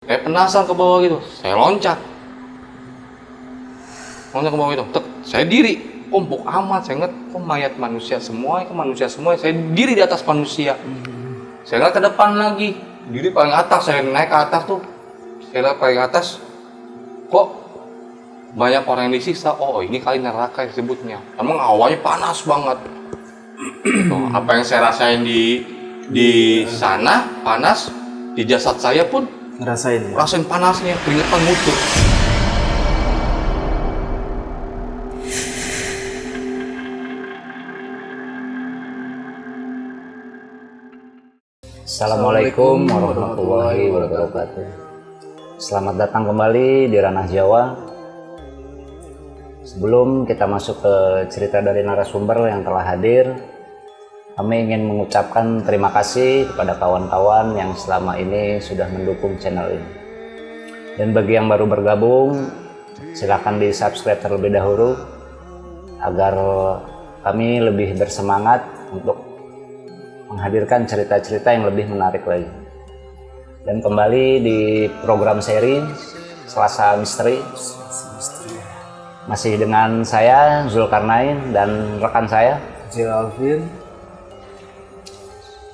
Kayak penasaran ke bawah gitu, saya loncat ke bawah itu, saya diri, empuk amat, saya ngeliat kok mayat manusia semua, saya diri di atas manusia. Saya ngeliat ke depan lagi, diri paling atas, saya naik ke atas tuh, saya lihat paling atas, kok banyak orang yang disiksa. Oh ini kali neraka disebutnya, emang awalnya panas banget. Tuh, apa yang saya rasain di sana panas, di jasad saya pun rasain panasnya, keringetan ngucur. Assalamualaikum warahmatullahi wabarakatuh. Selamat datang kembali di Ranah Jawa. Sebelum kita masuk ke cerita dari narasumber yang telah hadir, kami ingin mengucapkan terima kasih kepada kawan-kawan yang selama ini sudah mendukung channel ini. Dan bagi yang baru bergabung, silakan di subscribe terlebih dahulu agar kami lebih bersemangat untuk menghadirkan cerita-cerita yang lebih menarik lagi. Dan kembali di program seri Selasa Misteri, masih dengan saya Zulkarnain dan rekan saya Cil Alvin.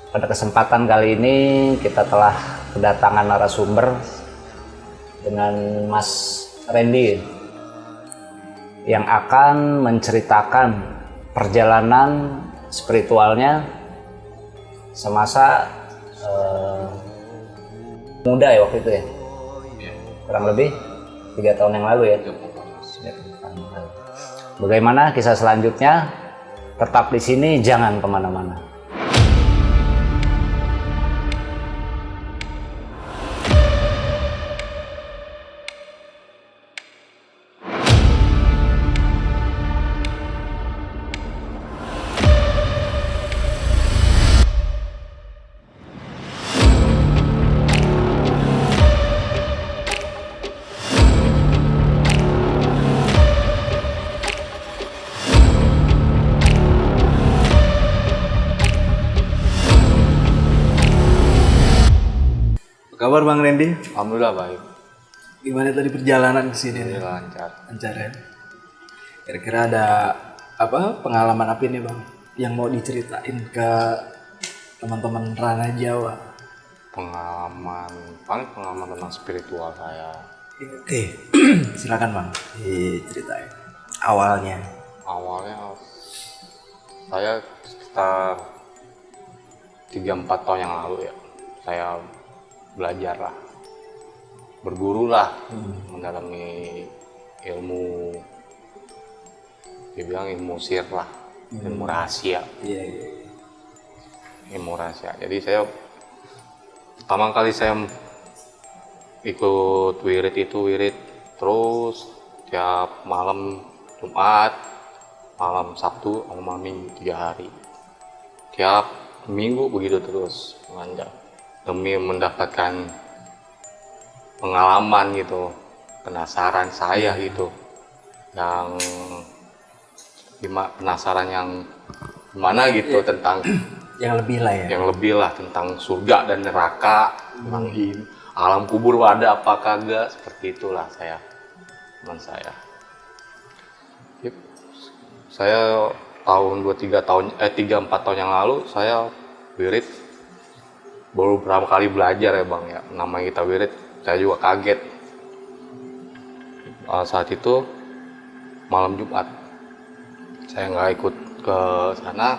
Pada kesempatan kali ini kita telah kedatangan narasumber dengan Mas Randy yang akan menceritakan perjalanan spiritualnya semasa muda ya waktu itu ya, kurang lebih 3 tahun yang lalu ya. Bagaimana kisah selanjutnya? Tetap di sini, jangan kemana-mana. Kabar Bang Randy? Alhamdulillah baik. Gimana tadi perjalanan ke sini? Ini lancar. Lancar ya. Kira-kira ada pengalaman apa nih Bang yang mau diceritain ke teman-teman Ranah Jawa? Paling pengalaman tentang spiritual saya. Oke, silakan Bang diceritain awalnya. Awalnya saya sekitar 3-4 tahun yang lalu ya, saya belajar lah, berguru lah, mendalami ilmu, dibilang ilmu sihir lah, ilmu rahasia. Iya. Ilmu rahasia. Jadi saya pertama kali saya ikut wirid terus tiap malam Jumat, malam Sabtu, malam Minggu 3 hari. Tiap minggu begitu terus lanjut demi mendapatkan pengalaman gitu, penasaran saya gitu, yang penasaran yang gimana gitu tentang Yang lebih lah ya. yang lebih lah tentang surga dan neraka, tentang alam kubur ada apa kagak, seperti itulah teman saya. Saya tahun 3-4 tahun yang lalu saya wirid baru berapa kali belajar ya Bang ya, namanya kita wirid, saya juga kaget. Saat itu malam Jumat saya nggak ikut ke sana,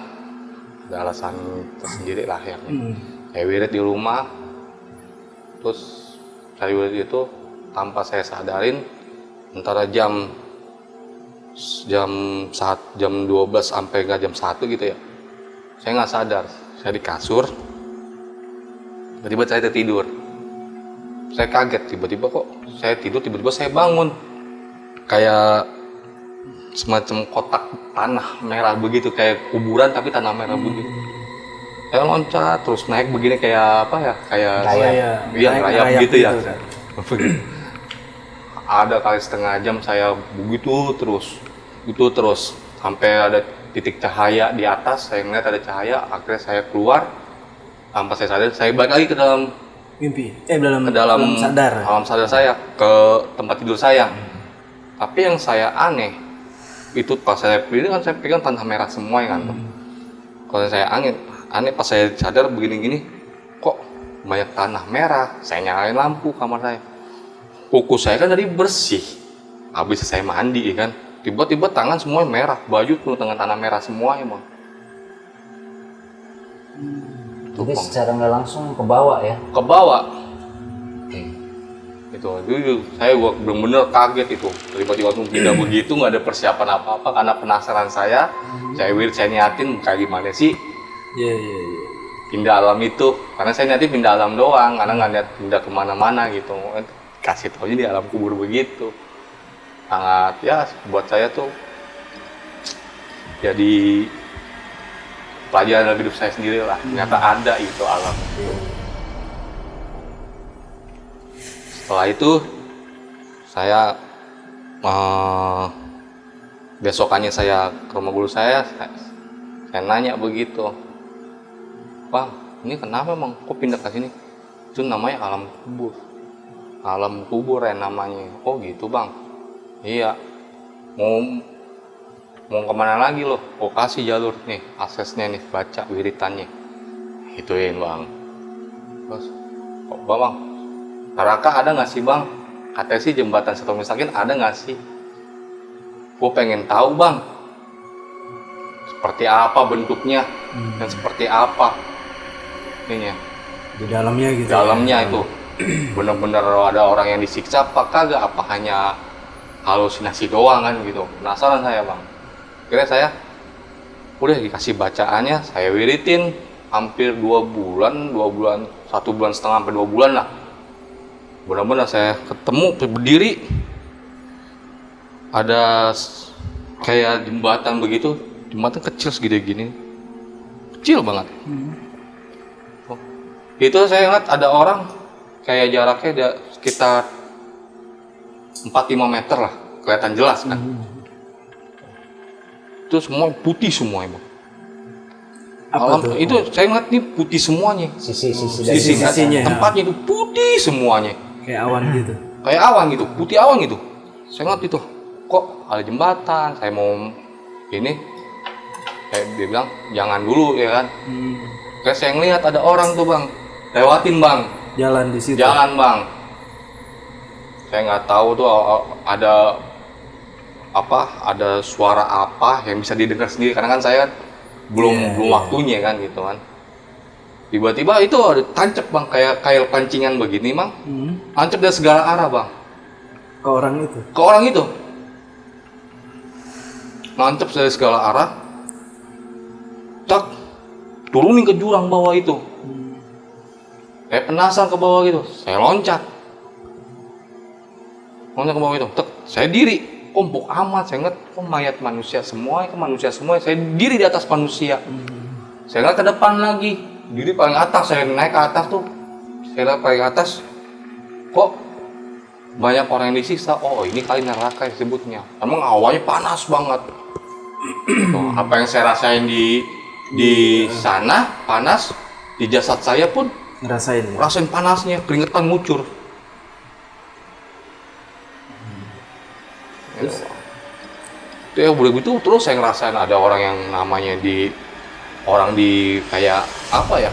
ada alasan tersendiri lah ya. Saya wirid di rumah, terus saya wirid itu tanpa saya sadarin antara jam 12 sampai nggak jam 1 gitu ya, saya nggak sadar, saya di kasur, tiba-tiba saya tertidur. Saya kaget, tiba-tiba kok saya tidur, tiba-tiba saya bangun kayak semacam kotak tanah merah begitu, kayak kuburan tapi tanah merah begitu. Saya loncat terus naik begini kayak apa ya, kayak rayap gitu ya. Ada kali setengah jam saya begitu terus sampai ada titik cahaya di atas, saya ngeliat ada cahaya, akhirnya saya keluar tanpa saya sadar, saya balik lagi ke dalam Mimpi. Dalam ke dalam sadar. alam sadar saya, ke tempat tidur saya. Tapi yang saya aneh itu pas saya pilih kan saya pegang tanah merah semua ya kan. Kalau saya aneh pas saya sadar begini-gini, kok banyak tanah merah. Saya nyalain lampu kamar saya. Kuku saya kan tadi bersih, habis saya mandi ya kan. Tiba-tiba tangan semuanya merah, baju penuh dengan tanah merah semua ya bang. Jadi secara nggak langsung ke bawah ya. Ke bawah. Oke. Itu saya benar-benar kaget itu, tiba-tiba langsung pindah begitu, nggak ada persiapan apa-apa karena penasaran saya niatin kayak gimana sih Iya. pindah alam itu, karena saya niatin pindah alam doang, karena nggak niat pindah kemana-mana gitu. Kasih taunya di alam kubur begitu, sangat ya buat saya tuh jadi pelajaran dalam hidup saya sendiri lah, ternyata ada itu alam. Setelah itu saya besokannya saya ke rumah guru saya nanya begitu, bang ini kenapa emang kok pindah ke sini? Itu namanya alam kubur ya namanya. Oh gitu bang, iya. Mau kemana lagi loh? Oh kasih jalur nih, aksesnya nih, baca wiritannya. Ituin bang. Terus, kok bang, Taraka ada nggak sih bang? Katanya sih jembatan Satu Misakin ada nggak sih? Gue pengen tahu bang, seperti apa bentuknya dan seperti apa ininya. Di dalamnya gitu. Dalamnya itu bener-bener ada orang yang disiksa apa kagak? Apa hanya halusinasi doang kan gitu? Penasaran saya bang. Akhirnya saya udah dikasih bacaannya, saya wiritin hampir 2 bulan, 1,5 bulan sampai 2 bulan lah. Benar-benar saya ketemu berdiri ada kayak jembatan begitu, jembatan kecil segede gini, kecil banget. Itu saya ingat ada orang kayak jaraknya ada sekitar 4-5 meter lah, kelihatan jelas kan. Itu semua putih semua Bang. Apa tuh? Itu saya ingat nih putih semuanya. Sisi-sisi dari Sisinya. Tempatnya itu putih semuanya. Kayak awan gitu. Kayak awan gitu, putih awan gitu. Saya ingat itu. Kok ada jembatan, saya mau ini. Kayak dia bilang jangan dulu ya kan. Kayak saya ngeliat ada orang tuh Bang, lewatin Bang. Jalan di situ. Jalan Bang. Saya nggak tahu tuh ada suara apa yang bisa didengar sendiri karena kan saya belum waktunya kan gitu kan. Tiba-tiba itu ada tancap Bang, kayak pancingan begini Bang. Tancap dari segala arah Bang. Ke orang itu. Ke orang itu. Nancap dari segala arah. Tak turunin ke jurang bawah itu. Kayak penasaran ke bawah gitu. Saya loncat ke bawah itu. Tak, saya diri. Kok amat, saya ingat kok mayat manusia semua, saya diri di atas manusia. Saya lihat ke depan lagi, diri paling atas, saya naik ke atas tuh, saya lihat paling atas, kok banyak orang yang disiksa. Oh ini kali neraka disebutnya, emang awalnya panas banget. Tuh, apa yang saya rasain di sana panas, di jasad saya pun rasain panasnya, keringetan ngucur. Itu ya udah gitu terus saya ngerasain ada orang yang namanya di kayak apa ya,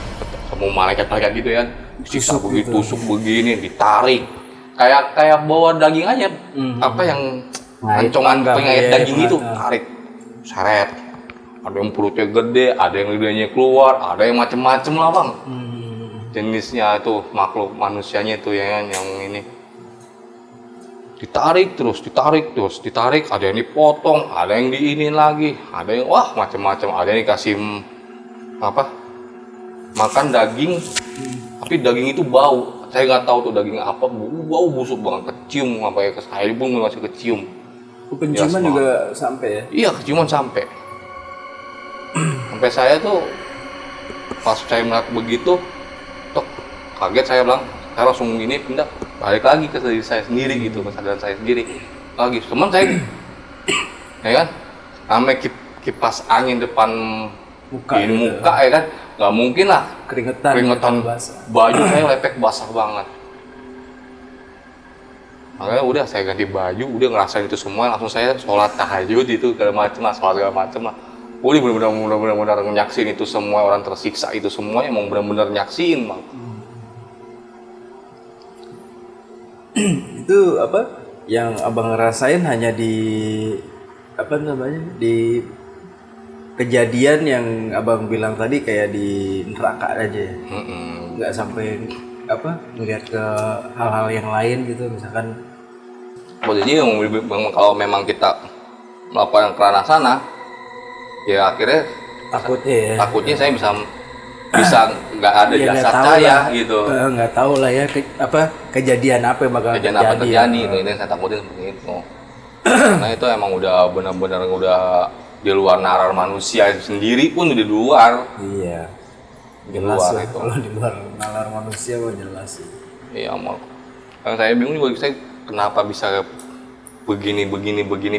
ketemu malaikat gitu ya, siksa begitu, tusuk begini, ditarik kayak bawa daging aja, apa yang ancongan pengait daging itu, tarik, seret, ada yang perutnya gede, ada yang lidahnya keluar, ada yang macem-macem lah Bang, jenisnya itu makhluk manusianya itu ya yang ini. Ditarik terus, ada yang dipotong, ada yang diinin lagi, ada yang wah macam-macam, ada yang dikasih makan daging, tapi daging itu bau, saya nggak tahu tuh daging apa, bau busuk banget, kecium sampai ke saya pun masih kecium. Penciuman ya, juga sampai ya? Iya, keciuman sampai saya tuh pas saya melihat begitu, tok kaget saya bilang, saya langsung gini pindah balik lagi ke diri saya sendiri gitu, kesadaran saya sendiri lagi. Cuman saya ya kan, namanya kipas angin depan muka ya kan, nggak mungkin lah keringetan basah. baju saya lepek basah banget. Makanya udah saya ganti baju, udah ngerasain itu semua, langsung saya sholat tahajud itu segala macem lah, sholat segala macem lah. Udah benar-benar nyaksin itu semua, orang tersiksa itu semua emang benar-benar nyaksin bang. Itu apa yang abang ngerasain hanya di apa namanya, di kejadian yang abang bilang tadi kayak di neraka aja ya? Nggak sampai apa melihat ke hal-hal yang lain gitu, misalkan Jadi kalau memang kita melakukan kerana sana, ya akhirnya takutnya saya bisa nggak ada ya, jasad nggak tahu saya lah. gitu. Nggak tahu lah ya kejadian apa yang bakal Kejadian apa terjadi itu, ini yang saya takutin seperti itu. Karena itu emang udah benar-benar udah di luar nalar manusia sendiri pun udah di luar. Iya, Di jelas luar lah itu. kalau di luar nalar manusia mah jelas sih. Iya mau. Karena saya bingung juga saya kenapa bisa begini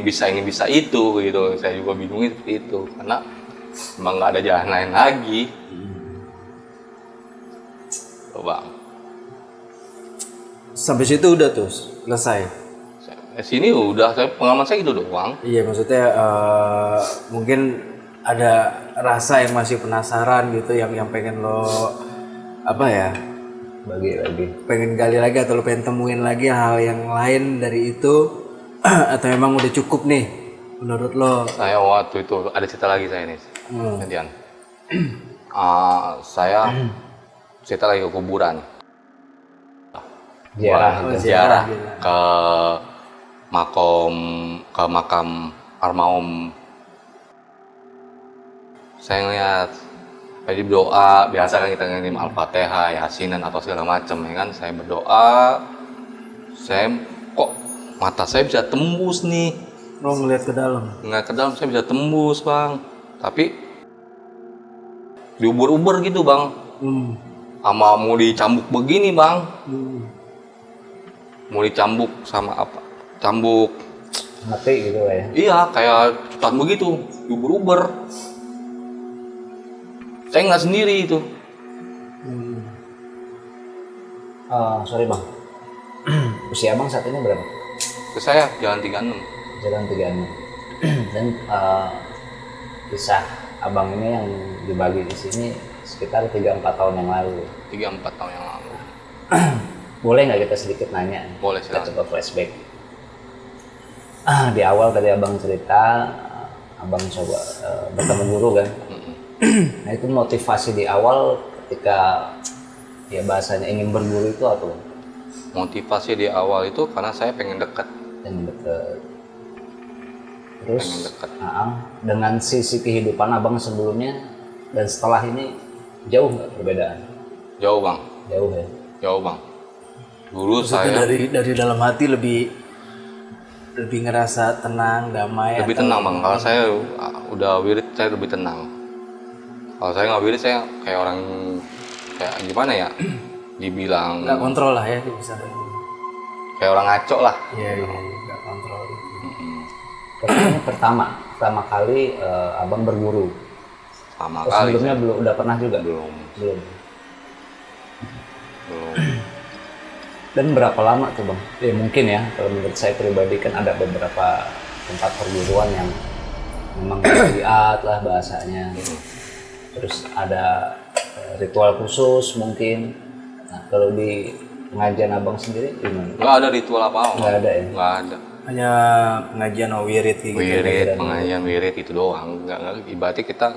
bisa ini bisa itu gitu. Saya juga bingungin seperti itu karena emang nggak ada jalan lain lagi. Bang. Sampai situ udah tuh selesai. Sini udah, pengalaman saya gitu doang. Iya, maksudnya mungkin ada rasa yang masih penasaran gitu, yang pengen lo apa ya, Bagi lagi. pengen gali lagi atau lo pengen temuin lagi hal yang lain dari itu atau memang udah cukup nih menurut lo? Saya waktu itu ada cerita lagi saya nih, gantian. Saya cerita lagi ke kuburan. Ziarah ke makam almarhum. Saya ngeliat tadi berdoa, biasa kan kita ngirim Al-Fatihah, Yasinan atau segala macam ya kan. Saya berdoa, saya kok mata saya bisa tembus nih. Lo ngeliat ke dalam? Nggak ke dalam saya bisa tembus bang, tapi diuber-uber gitu bang. Sama mau dicambuk begini bang. Mau dicambuk sama apa? Cambuk. Mati gitu lah ya. Iya, kayak cutan begitu, diuber-uber. Saya nggak sendiri itu. Sorry bang, usia abang saat ini berapa? Ke saya jalan 36. Jalan 36. Dan kisah abang ini yang dibagi di sini sekitar 3-4 tahun yang lalu. 3-4 tahun yang lalu. Boleh nggak kita sedikit nanya? Boleh, Kita silakan. coba flashback. Di awal tadi abang cerita, abang coba bertemu guru kan. Nah itu motivasi di awal ketika ya bahasanya ingin berguru itu apa? Motivasi di awal itu karena saya pengen dekat. Yang deket. Terus Pengen dekat. dengan sisi kehidupan abang sebelumnya dan setelah ini jauh nggak perbedaan? Jauh bang, Jauh ya. jauh bang. Dulu Maksudnya saya dari dalam hati lebih ngerasa tenang, damai. lebih atau- tenang bang. Kalau saya udah wirid saya lebih tenang. Kalau saya nggak wirid saya kayak orang kayak gimana ya? Dibilang nggak kontrol lah ya, bisa. kayak orang ngaco lah. Iya, nggak kontrol. Tapi ini pertama kali abang berguru. Sama Oh, kali. sebelumnya belum, udah pernah juga? Belum. Belum. Belum. Dan berapa lama tuh bang? Ya mungkin ya, kalau menurut saya pribadi kan ada beberapa tempat perguruan yang memang syariat lah bahasanya. Terus ada ritual khusus mungkin. Nah kalau di pengajian abang sendiri gimana? Nggak ada ritual apa-apa. Nggak ada ya? Nggak ada. Hanya pengajian wirid kayak gitu. Wirid, pengajian wirid itu doang. Nggak, ibaratnya kita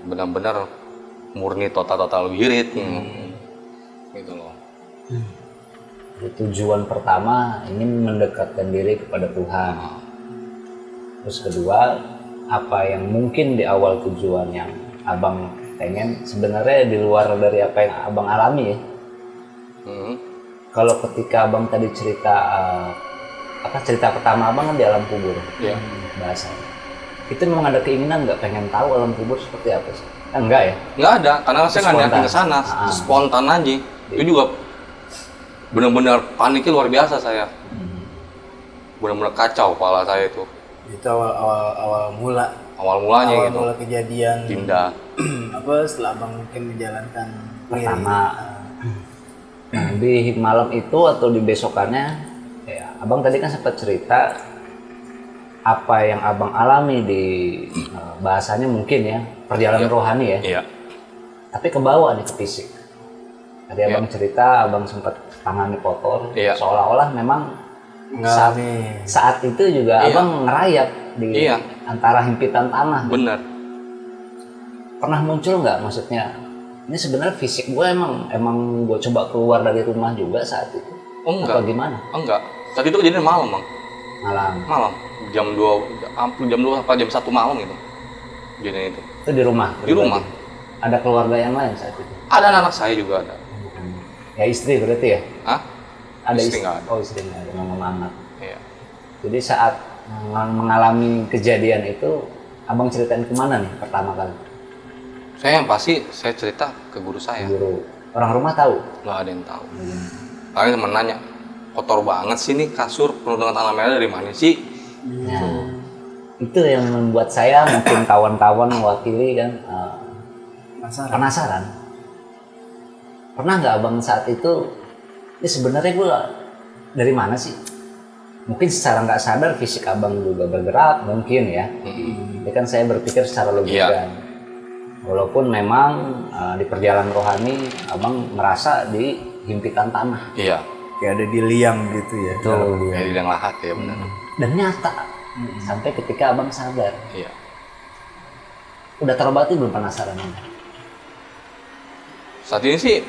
benar-benar murni total wirid. Gitu loh. Tujuan pertama ingin mendekatkan diri kepada Tuhan. Terus kedua, apa yang mungkin di awal tujuan yang abang pengen sebenarnya di luar dari apa yang abang alami ya. Kalau ketika abang tadi cerita cerita pertama abang kan di alam kubur, Iya. bahasanya. Itu memang ada keinginan nggak pengen tahu alam kubur seperti apa sih? Enggak ya? Nggak ada, karena saya nggak niatin ke sana, spontan aja. Itu juga benar-benar paniknya luar biasa saya. Benar-benar kacau kepala saya itu. Itu awal mula awal mulanya awal gitu. mula kejadian Tindak. apa setelah abang mungkin menjalankan Pertama. Nah, di malam itu atau di besokannya, ya, abang tadi kan sempat cerita apa yang abang alami di bahasanya mungkin ya perjalanan rohani ya. Iya. Tapi ke bawah nih ke fisik. Tadi abang cerita abang sempat tangannya kotor, Iya. seolah-olah memang mengalami saat itu juga Iya. abang ngerayap di Iya. antara himpitan tanah. Bener. Pernah muncul nggak maksudnya? Ini sebenarnya fisik gue emang gue coba keluar dari rumah juga saat itu. Oh enggak. Atau gimana? Enggak. Saat itu kejadian malam, Bang. Malam. Jam 2, hampir jam 2 apa jam 1 malam gitu. Kejadian itu. Itu di rumah. Di rumah. Ada keluarga yang lain saat itu. Ada anak saya juga ada. Ya istri berarti ya? Hah? Ada Istri nggak ada. Oh istri nggak ada, memang anak. Iya. Jadi saat mengalami kejadian itu, abang ceritain kemana nih pertama kali? Saya yang pasti saya cerita ke guru saya. Guru. Orang rumah tahu? Nggak ada yang tahu. Paling temen nanya, kotor banget sih nih kasur penuh dengan tanah merah dari mana sih? Nah, itu yang membuat saya mungkin kawan-kawan mewakili kan penasaran. Pernah nggak abang saat itu, ini sebenarnya gue dari mana sih? Mungkin secara nggak sadar fisik abang juga bergerak mungkin ya. Ini kan saya berpikir secara logika. Iya. Walaupun memang di perjalanan rohani abang merasa di himpitan tanah. Iya. kayak ada di liang gitu ya. dalam liang. Kayak di liang lahat ya benar. Dan nyata sampai ketika abang sadar. Iya. Udah terobati belum penasaran? Saat ini sih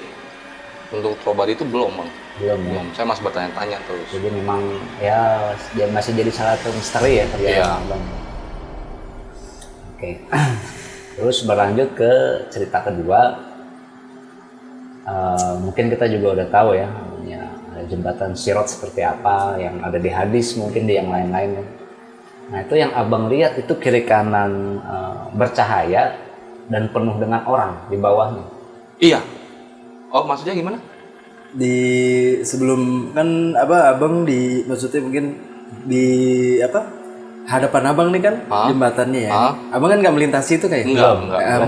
untuk obat itu belum, Bang. Belum ya. Belum. Saya masih bertanya-tanya terus. Jadi memang ya dia masih jadi salah satu misteri ya perjalanan Iya. abang. Oke. Terus berlanjut ke cerita kedua. Mungkin kita juga udah tahu ya, namanya jembatan Sirat seperti apa yang ada di hadis, mungkin di yang lain-lain. Nah itu yang abang lihat itu kiri kanan bercahaya dan penuh dengan orang di bawahnya. Iya. Oh, maksudnya gimana? Di sebelum kan apa abang di maksudnya mungkin di apa hadapan abang nih kan jembatannya ya. Abang kan nggak melintasi itu kayak? Enggak.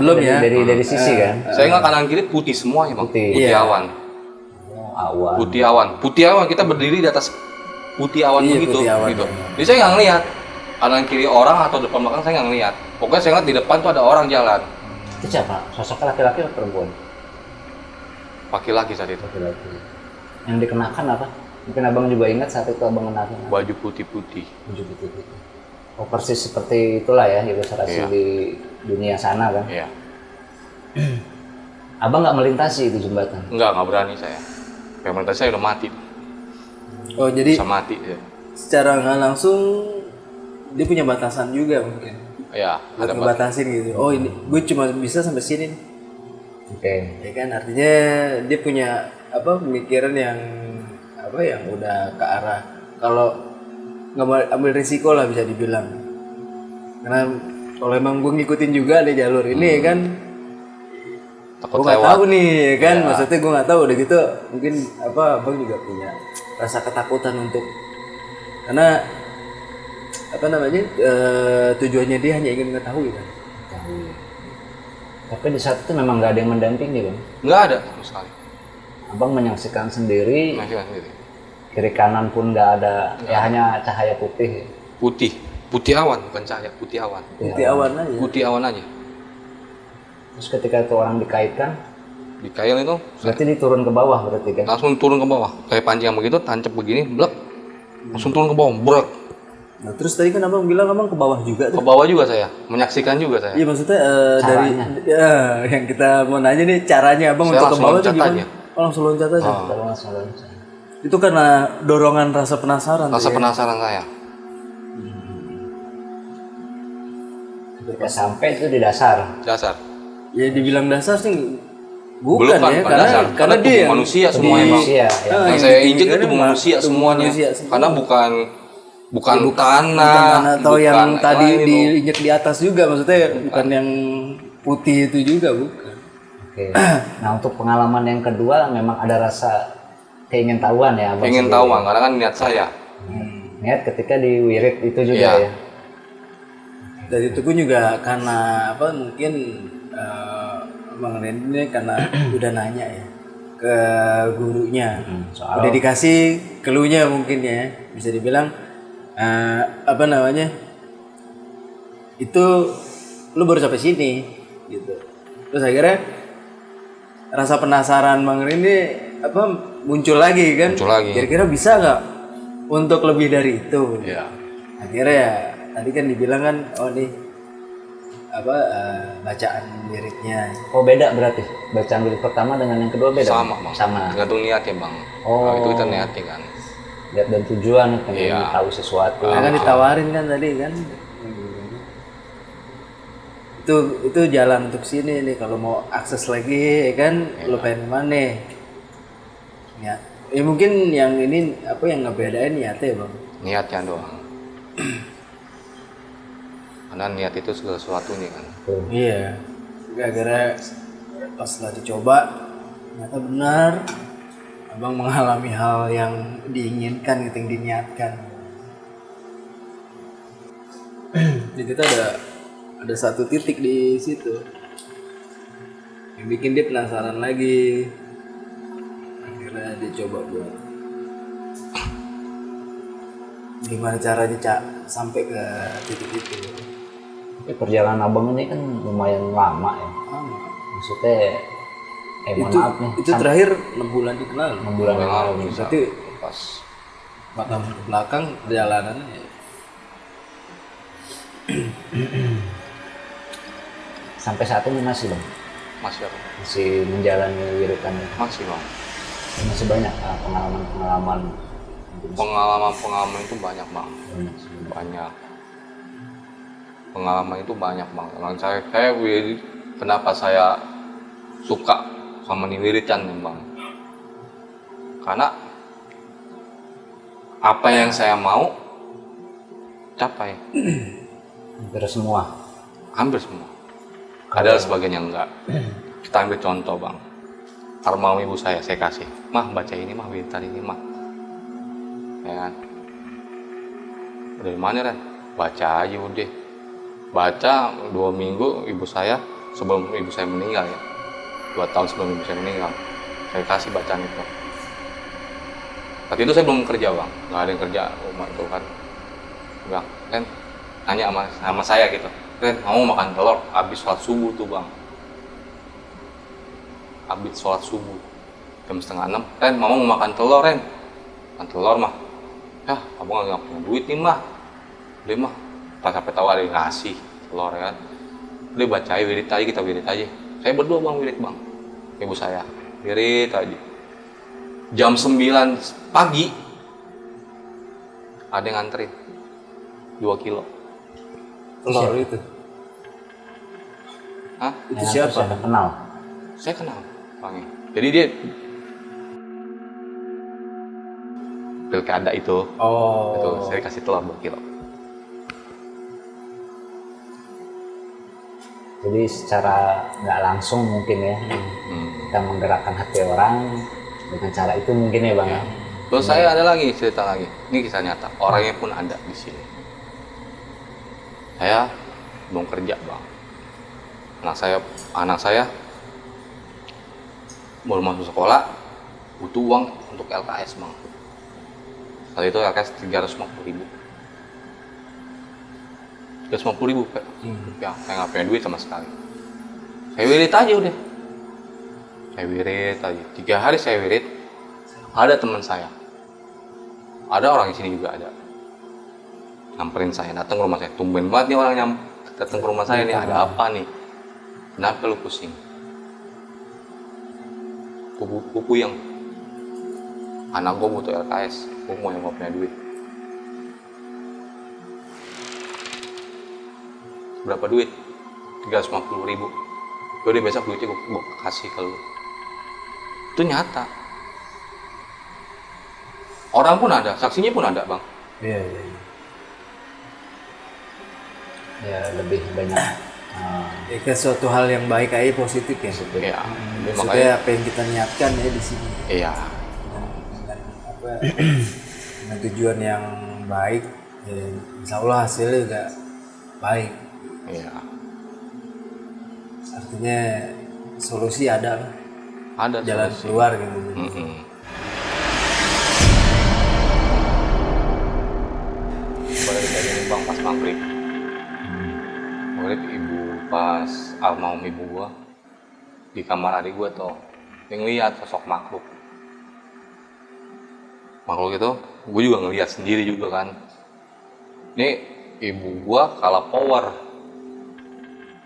Belum ya. Dari sisi kan. Saya nggak kanan kiri putih semua ya, Bang. Putih. Putih Iya. awan. Oh, awan. Putih awan. Putih awan kita berdiri di atas putih awan Iya, begitu putih awan. gitu. Jadi saya nggak ngelihat kanan kiri orang atau depan belakang saya nggak ngelihat. Pokoknya saya ngeliat di depan tuh ada orang jalan. Itu siapa? Sosoknya laki-laki atau perempuan? Laki-laki saat itu. Laki-laki. Yang dikenakan apa? Mungkin abang juga ingat saat itu abang kenakan apa? Baju putih-putih. Baju putih. Oh persis seperti itulah ya ilustrasi Iya. di dunia sana kan. Iya. Abang nggak melintasi itu jembatan. Nggak berani saya. Pemerintah saya udah mati. Oh jadi Bisa mati ya. secara nggak langsung dia punya batasan juga mungkin. Ya, Buat ada ngebatasin gitu. Oh ini gue cuma bisa sampai sini nih. Oke. Ya kan artinya dia punya apa pemikiran yang apa yang udah ke arah kalau nggak mau ambil risiko lah bisa dibilang. Karena kalau emang gue ngikutin juga ada jalur ini kan takut gue nggak lewat. tahu nih kan Ya. maksudnya gue nggak tahu udah gitu mungkin apa abang juga punya rasa ketakutan untuk karena apa namanya tujuannya dia hanya ingin mengetahui kan. Tapi di saat itu memang nggak ada yang mendampingi kan. Nggak ada sama sekali. Abang menyaksikan sendiri, Masih sendiri. kiri kanan pun nggak ada, ya hanya cahaya putih. Putih awan bukan cahaya, putih awan. Putih awan aja. Putih awan aja. Terus ketika itu orang dikaitkan, Di kail itu berarti diturun ke bawah berarti kan? langsung turun ke bawah. Kayak pancing begitu, tancap begini, blek. Langsung turun ke bawah, brek. Nah terus tadi kan abang bilang abang ke bawah juga Ke tuh. bawah juga saya, menyaksikan juga saya. Iya maksudnya dari ya, yang kita mau nanya nih caranya abang Saya untuk ke langsung bawah tuh loncat gimana? aja. Oh, langsung loncat aja. Kalau langsung loncat. Itu karena dorongan rasa penasaran. Rasa tuh ya. penasaran saya. Ketika sampai itu di dasar. Dasar. Ya dibilang dasar sih Belum bukan kan, ya bukan karena dasar. karena Tubuh dia yang- manusia di- semuanya, Bang. Manusia, ya. Ah, Yang yang saya ditinggikan injek itu tubuh emang manusia tubuh semuanya. manusia semua. Karena bukan bukan tanah, atau yang bukan tadi lain itu. diinjek di atas juga maksudnya bukan yang putih itu juga bukan. Oke. Nah untuk pengalaman yang kedua memang ada rasa keingintahuan ya. Abang Pengen sendiri. tahu Bang, karena kan niat saya. Niat ketika di wirid itu juga Iya. ya. Dan itu pun juga karena apa mungkin Bang Randy ini karena udah nanya ya ke gurunya, soal udah dikasih clue-nya mungkin ya, bisa dibilang apa namanya itu lu baru sampai sini gitu. Terus akhirnya rasa penasaran Bang Randy apa muncul lagi kan? Muncul lagi. Kira-kira bisa nggak untuk lebih dari itu? Iya. Akhirnya ya tadi kan dibilang kan oh nih apa bacaan liriknya. Oh beda berarti bacaan lirik pertama dengan yang kedua beda? Sama bang. Sama. Tergantung niatnya bang. Oh. Nah, itu kita niatnya kan. Lihat dan tujuan pengen Iya. tahu sesuatu. Nah, kan ditawarin kan tadi kan. Itu jalan untuk sini nih kalau mau akses lagi ya kan lu pengen mana? Ya, mungkin yang ini apa yang ngebedain niatnya bang. Niatnya doang. Karena niat itu segala sesuatunya kan. Iya. Gara-gara pas setelah dicoba ternyata benar abang mengalami hal yang diinginkan gitu, yang diniatkan. Jadi kita ada satu titik di situ yang bikin dia penasaran lagi. Akhirnya dia coba buat gimana caranya sampai ke titik itu. Perjalanan abang ini kan lumayan lama ya. Maksudnya mohon maaf nih. Itu terakhir 6 bulan dikenal. 6 bulan yang lalu. Bisa. Berarti Pas 4 tahun ke belakang perjalanannya ya. Sampai saat ini masih bang, masih apa? masih menjalani wiritan ini. Masih bang. Masih banyak pengalaman-pengalaman. Pengalaman itu banyak bang. Banyak. Pengalaman itu banyak bang. Saya wirid, kenapa saya suka sama nih wiritan nih bang? Karena apa yang saya mau capai. Hampir semua. Hampir semua. Ada sebagian yang enggak. Kita ambil contoh bang. Armau ibu saya kasih. Mah baca ini mah wiritan ini mah. Ya kan. Dari mana Ren? Baca aja udah. Baca 2 minggu ibu saya sebelum ibu saya meninggal ya. 2 tahun sebelum ibu saya meninggal. Saya kasih bacaan itu. Tapi itu saya belum kerja bang. Nggak ada yang kerja rumah itu kan. Bang, Ren tanya sama saya gitu. Ren, mau makan telur habis sholat subuh tuh bang. Habis sholat subuh jam 5:30. Ren, mau makan telur Ren. Makan telur mah. Ya, abang nggak punya duit nih mah. Udah mah. Pas sampai tahu ada yang ngasih telur ya kan. Udah baca aja wirid aja, kita wirid aja. Saya berdua bang wirid bang. Ibu saya wirid aja. Jam 9 pagi ada yang nganterin 2 kilo. Telur itu. Hah? Itu Yang siapa? Saya kenal. Saya kenal orangnya. Jadi dia pilkada itu, Oh. itu saya kasih telur 2 kilo. Jadi secara nggak langsung mungkin ya kita menggerakkan hati orang dengan cara itu mungkin ya bang. Terus saya ada lagi cerita lagi. Ini kisah nyata. Orangnya pun ada di sini. Saya belum kerja bang. Anak saya baru masuk sekolah, butuh uang untuk LKS bang. Kali itu LKS 350.000. 350.000 Pak. Ya, saya nggak punya duit sama sekali. Saya wirid aja udah. Saya wirid aja. 3 hari saya wirid. Ada teman saya. Ada orang di sini juga ada. Nyamperin saya, datang ke rumah saya. Tumben banget nih orang datang ke rumah saya nih. Ada apa nih? Kenapa lu pusing? Kupu yang anak gue butuh LKS. Gue mau yang gak punya duit. Berapa duit? 350.000. Yaudah besok duitnya gue kasih ke lu. Itu nyata. Orang pun ada, saksinya pun ada bang. Iya. Ya lebih banyak. Ke suatu hal yang baik aja positif ya. Iya. Makanya. Maksudnya apa yang kita niatkan ya di sini. Iya. Dengan apa? Dengan tujuan yang baik, ya, insya Allah hasilnya juga baik. Iya. Artinya solusi ada lah. Ada Jalan solusi. keluar gitu. Mm-mm. Pada kejadian bang pas maghrib. Maghrib ibu pas almarhum ibu gua di kamar adik gua tuh, yang lihat sosok makhluk. Makhluk itu, gua juga ngelihat sendiri juga kan. Ini ibu gua kalah power,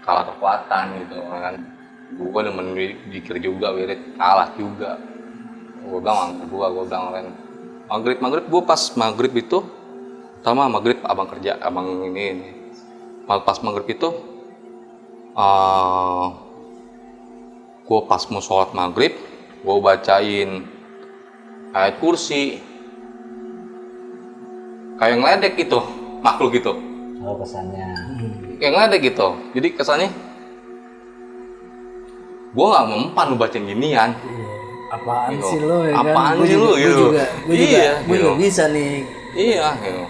kalah kekuatan gitu kan. Ibu gua demen dikir juga, wirid kalah juga. Gue bilang, gue bilang kan maghrib gue pas maghrib itu sama maghrib abang kerja abang ini. Pas maghrib itu gue pas mau sholat maghrib gue bacain ayat kursi kayak ngeledek gitu makhluk gitu Oh kesannya. kayak ngeledek gitu jadi kesannya gue nggak mempan lu bacain ginian. Apaan Gitu. sih lo ya Apaan kan? sih lo, gitu. Gue Iya, juga gitu. bisa nih. Iya, gitu.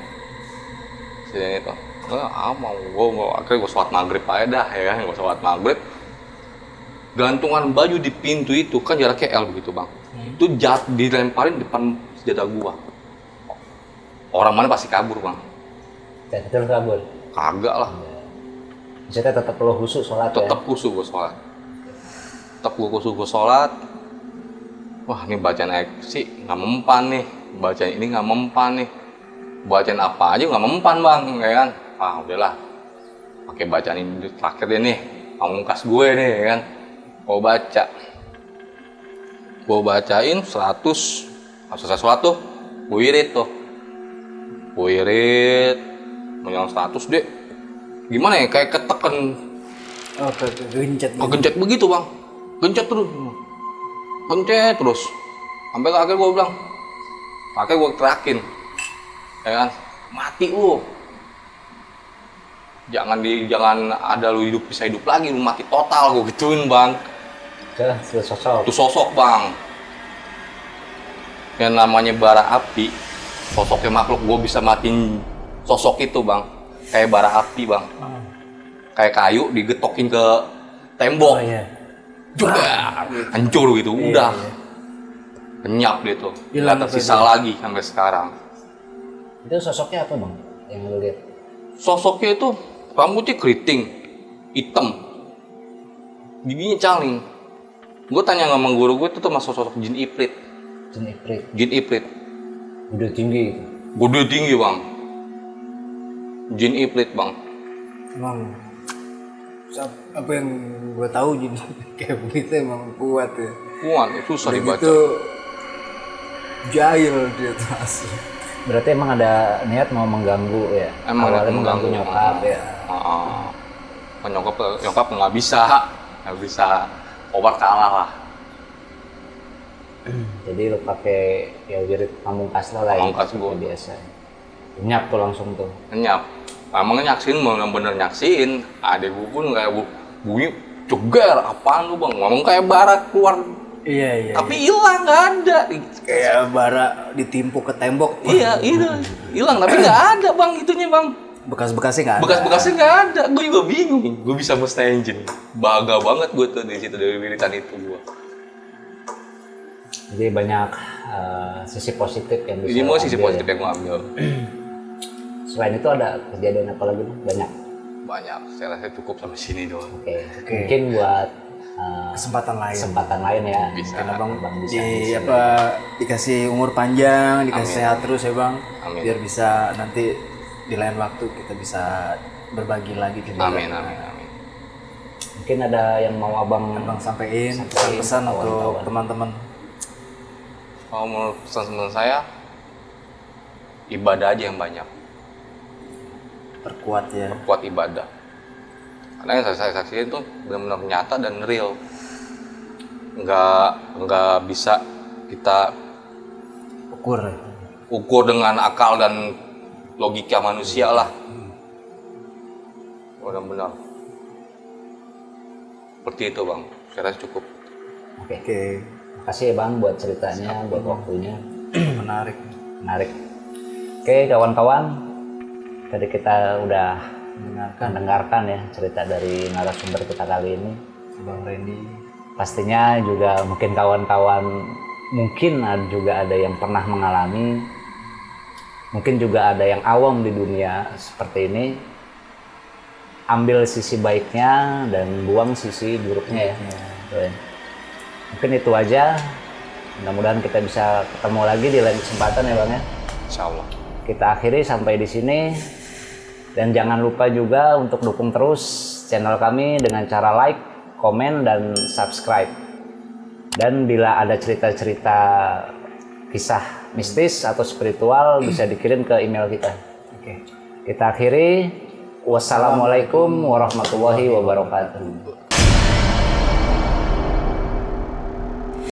Sini itu, mau gue akhirnya gue sholat maghrib aja dah ya, gue sholat maghrib. Gantungan baju di pintu itu kan jaraknya L begitu bang, itu dilemparin depan sejadah gua. Orang mana pasti kabur bang? Betul kabur. Kagak lah, Maksudnya tetap lo khusyuk sholat tetap ya? khusyuk gue sholat. Tetap gue khusyuk gue sholat. Wah ini bacaan ayat sih nggak mempan nih, bacaan ini nggak mempan nih, bacaan apa aja nggak mempan bang, ya kan? Ah udahlah, pakai bacaan ini terakhir deh nih, pamungkas gue nih, ya kan? Gue bacain 100, selesai sholat tuh, gue irit tuh, menjelang 100 deh, gimana ya kayak keteken, Oh, kegencet. kegencet begitu bang, gencet terus, sampai akhirnya gue bilang, akhirnya gue terakin, ya kan, mati lu, jangan ada lu hidup bisa hidup lagi, lu mati total, gue gituin bang, Sudah sosok. itu sosok bang, yang namanya bara api, sosoknya makhluk gue bisa matiin sosok itu bang, kayak bara api bang, kayak kayu digetokin ke tembok. Oh iya. Juga hancur gitu, udah lenyap dia tuh, Hilang nggak tersisa lagi sampai sekarang. Itu sosoknya apa bang? Yang lo lihat? Sosoknya itu rambutnya keriting, hitam, giginya caling. Gue tanya sama guru gue itu tuh mas sosok jin ifrit. Jin Ifrit. Udah tinggi gitu. Gede tinggi bang, jin ifrit bang. Emang apa yang gue tahu jadi kayak begitu emang kuat ya. Wah, susah dibaca. Begitu jahil dia tuh asli. Berarti emang ada niat mau mengganggu ya? Emang ada Awalnya mengganggu nyokap ya? Nyokap nggak bisa, obat kalah lah. Jadi lo pakai ya wirid pamungkas lo lah ya? Pamungkas gua. Biasa. Nyap tuh langsung tuh. Lenyap. Emang nyaksin, bener nyaksin. Adek gue pun kayak bunyi ceger, apaan lu bang? Ngomong kayak bara keluar. Iya. Tapi hilang, nggak ada. Kayak bara ditimpuk ke tembok. Iya, hilang. Tapi nggak ada bang, itunya bang. Bekas-bekasnya nggak ada. Bekas-bekasnya nggak ada. Gue juga bingung. Gue bisa mesti engine. Bangga banget gue tuh di situ dari wiritan itu gue. Jadi banyak sisi positif yang bisa Ini mau sisi ambil positif ya? yang gue ambil. Selain itu ada kejadian apa lagi? Banyak. Banyak. Saya rasa cukup sampai sini doang. Oke. Mungkin buat kesempatan lain ya. Bisa. karena bang bisa di apa dikasih umur panjang, dikasih Amin. sehat terus ya bang. Amin. Biar bisa nanti di lain waktu kita bisa berbagi lagi juga. Amin. Mungkin ada yang mau abang Sampein Sampein pesan kawan-kawan. untuk teman-teman. Kalau menurut pesan saya, ibadah aja yang banyak. Perkuat ya. Kuat ibadah. Karena yang saya saksikan tuh benar-benar nyata dan real. Nggak bisa kita ukur dengan akal dan logika manusia lah. Benar-benar. Seperti itu bang. Saya rasa cukup. Oke. Oke, Makasih ya bang buat ceritanya, buat waktunya. menarik. Menarik. Oke kawan-kawan, tadi kita udah mendengarkan ya cerita dari narasumber kita kali ini. Bang Randy. Pastinya juga mungkin kawan-kawan juga ada yang pernah mengalami, mungkin juga ada yang awam di dunia seperti ini. Ambil sisi baiknya dan buang sisi buruknya ya. Mungkin itu aja. Mudah-mudahan kita bisa ketemu lagi di lain kesempatan ya Bang ya. Insya Allah. Kita akhiri sampai di sini. Dan jangan lupa juga untuk dukung terus channel kami dengan cara like, komen, dan subscribe. Dan bila ada cerita-cerita kisah mistis atau spiritual bisa dikirim ke email kita. Kita akhiri. Wassalamualaikum warahmatullahi wabarakatuh.